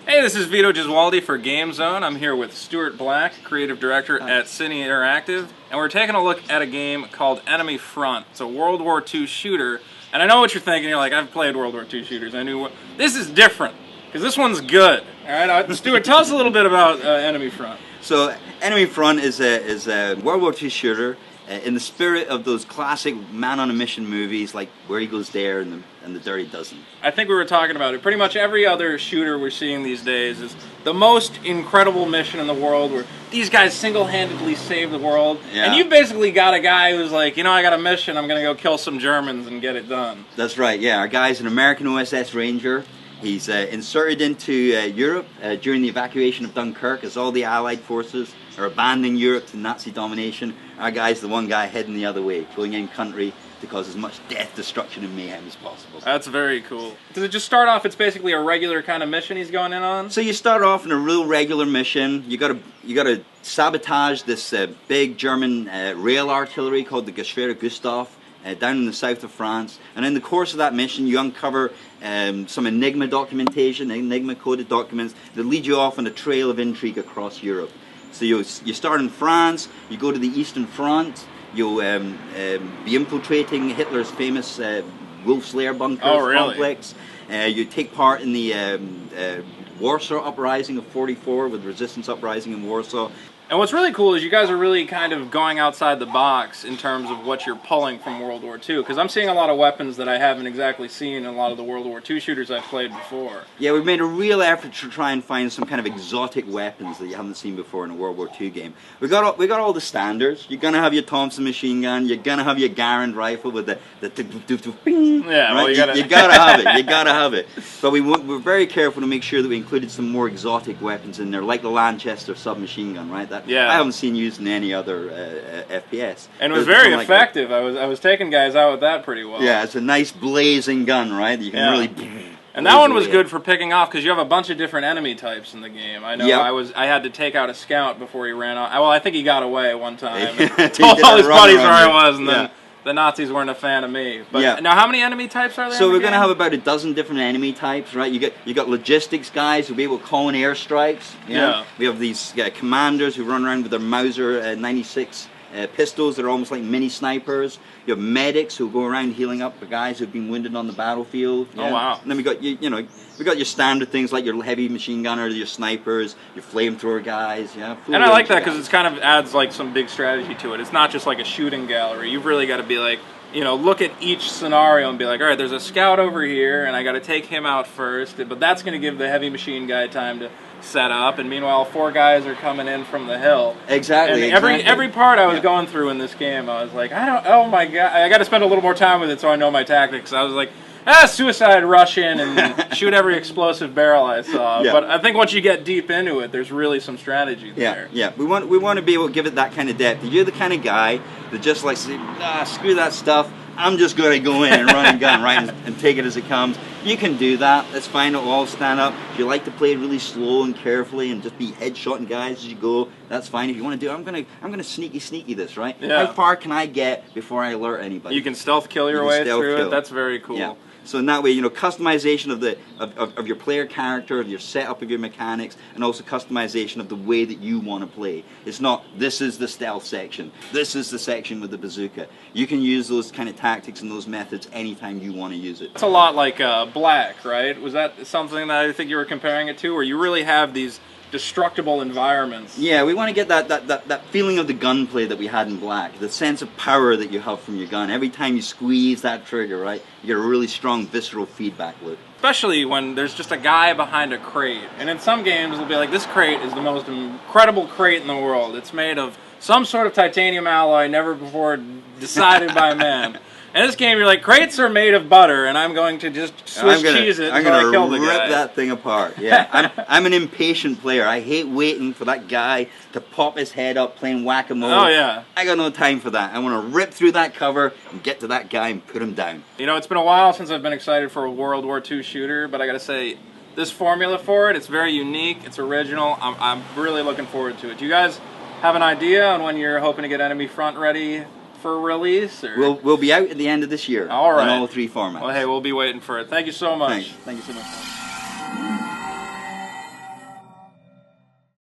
Hey, this is Vito Giswaldi for Game Zone. I'm here with Stuart Black, Creative Director at Cine Interactive, and we're taking a look at a game called Enemy Front. It's a World War II shooter, and I know what you're thinking. You're like, I've played World War II shooters. I knew this is different, because this one's good. All right, Stuart, tell us a little bit about Enemy Front. So, Enemy Front is a World War II shooter in the spirit of those classic man-on-a-mission movies like Where Eagles Dare and the Dirty Dozen. I think we were talking about it. Pretty much every other shooter we're seeing these days is the most incredible mission in the world where these guys single-handedly save the world. Yeah. And you've basically got a guy who's like, you know, I got a mission, I'm going to go kill some Germans and get it done. That's right, yeah. Our guy's an American OSS Ranger. He's inserted into Europe during the evacuation of Dunkirk as all the Allied forces are abandoning Europe to Nazi domination. Our guy's the one guy heading the other way, going in country to cause as much death, destruction, and mayhem as possible. That's very cool. Does it just start off, it's basically a regular kind of mission he's going in on? So you start off in a real regular mission. You gotta sabotage this big German rail artillery called the Geschwader Gustav. Down in the south of France, and in the course of that mission you uncover some Enigma documentation, Enigma coded documents that lead you off on a trail of intrigue across Europe. So you start in France, you go to the Eastern Front, you'll be infiltrating Hitler's famous Wolf's Lair bunkers complex. You take part in the Warsaw Uprising of '44 with resistance uprising in Warsaw. And what's really cool is you guys are really kind of going outside the box in terms of what you're pulling from World War II, because I'm seeing a lot of weapons that I haven't exactly seen in a lot of the World War II shooters I've played before. Yeah, we've made a real effort to try and find some kind of exotic weapons that you haven't seen before in a World War II game. We got all the standards. You're gonna have your Thompson machine gun. You're gonna have your Garand rifle with the ping. Yeah, right? Well, you gotta have it. You gotta have it. But we're very careful to make sure that we included some more exotic weapons in there, like the Lanchester submachine gun, right? Yeah. I haven't seen used in any other FPS. And it was very effective. I was taking guys out with that pretty well. Yeah, it's a nice blazing gun, right? That you can really. And that one was good for picking off because you have a bunch of different enemy types in the game. I know I had to take out a scout before he ran off. Well, I think he got away one time. Told all his buddies where I was, and then the Nazis weren't a fan of me. But now, how many enemy types are there? So we're going to have about a dozen different enemy types, right? You got logistics guys who'll be able to call in airstrikes. You know? We have these commanders who run around with their Mauser 96 pistols that are almost like mini snipers. You have medics who go around healing up the guys who've been wounded on the battlefield. Oh wow! And then we got we got your standard things like your heavy machine gunners, your snipers, your flamethrower guys. Yeah. And I like that because it kind of adds like some big strategy to it. It's not just like a shooting gallery. You've really got to be like, look at each scenario and be like, all right, there's a scout over here, and I got to take him out first. But that's going to give the heavy machine guy time to set up, and meanwhile 4 guys are coming in from the hill. Exactly. And every part I was going through in this game, I was like, oh my god, I got to spend a little more time with it so I know my tactics. I was like, suicide rush in and shoot every explosive barrel I saw. But I think once you get deep into it, there's really some strategy there. Yeah. We want to be able to give it that kind of depth. If you're the kind of guy that just likes to say, screw that stuff, I'm just going to go in and run and gun, right, and take it as it comes. You can do that. That's fine. It'll all stand up. If you like to play really slow and carefully and just be headshotting guys as you go, that's fine. If you want to do it, I'm gonna sneaky this, right? Yeah. How far can I get before I alert anybody? You can stealth kill your way through it. That's very cool. Yeah. So in that way, customization of your player character, of your setup of your mechanics, and also customization of the way that you want to play. It's not, this is the stealth section, this is the section with the bazooka. You can use those kind of tactics and those methods anytime you want to use it. It's a lot like Black, right? Was that something that I think you were comparing it to, where you really have these destructible environments? Yeah, we want to get that feeling of the gunplay that we had in Black, the sense of power that you have from your gun. Every time you squeeze that trigger, right, you get a really strong visceral feedback loop. Especially when there's just a guy behind a crate. And in some games it'll be like, this crate is the most incredible crate in the world. It's made of some sort of titanium alloy never before decided by man. In this game, you're like, crates are made of butter, and I'm going to just Swiss cheese it until I kill the guy. I'm going to rip that thing apart. Yeah, I'm an impatient player. I hate waiting for that guy to pop his head up playing whack-a-mole. Oh, yeah. I got no time for that. I want to rip through that cover and get to that guy and put him down. It's been a while since I've been excited for a World War II shooter, but I got to say, this formula for it, it's very unique, it's original. I'm really looking forward to it. Do you guys have an idea on when you're hoping to get Enemy Front ready for release? Or? We'll be out at the end of this year. All right. On all 3 formats. Well, hey, we'll be waiting for it. Thank you so much. Thank you so much.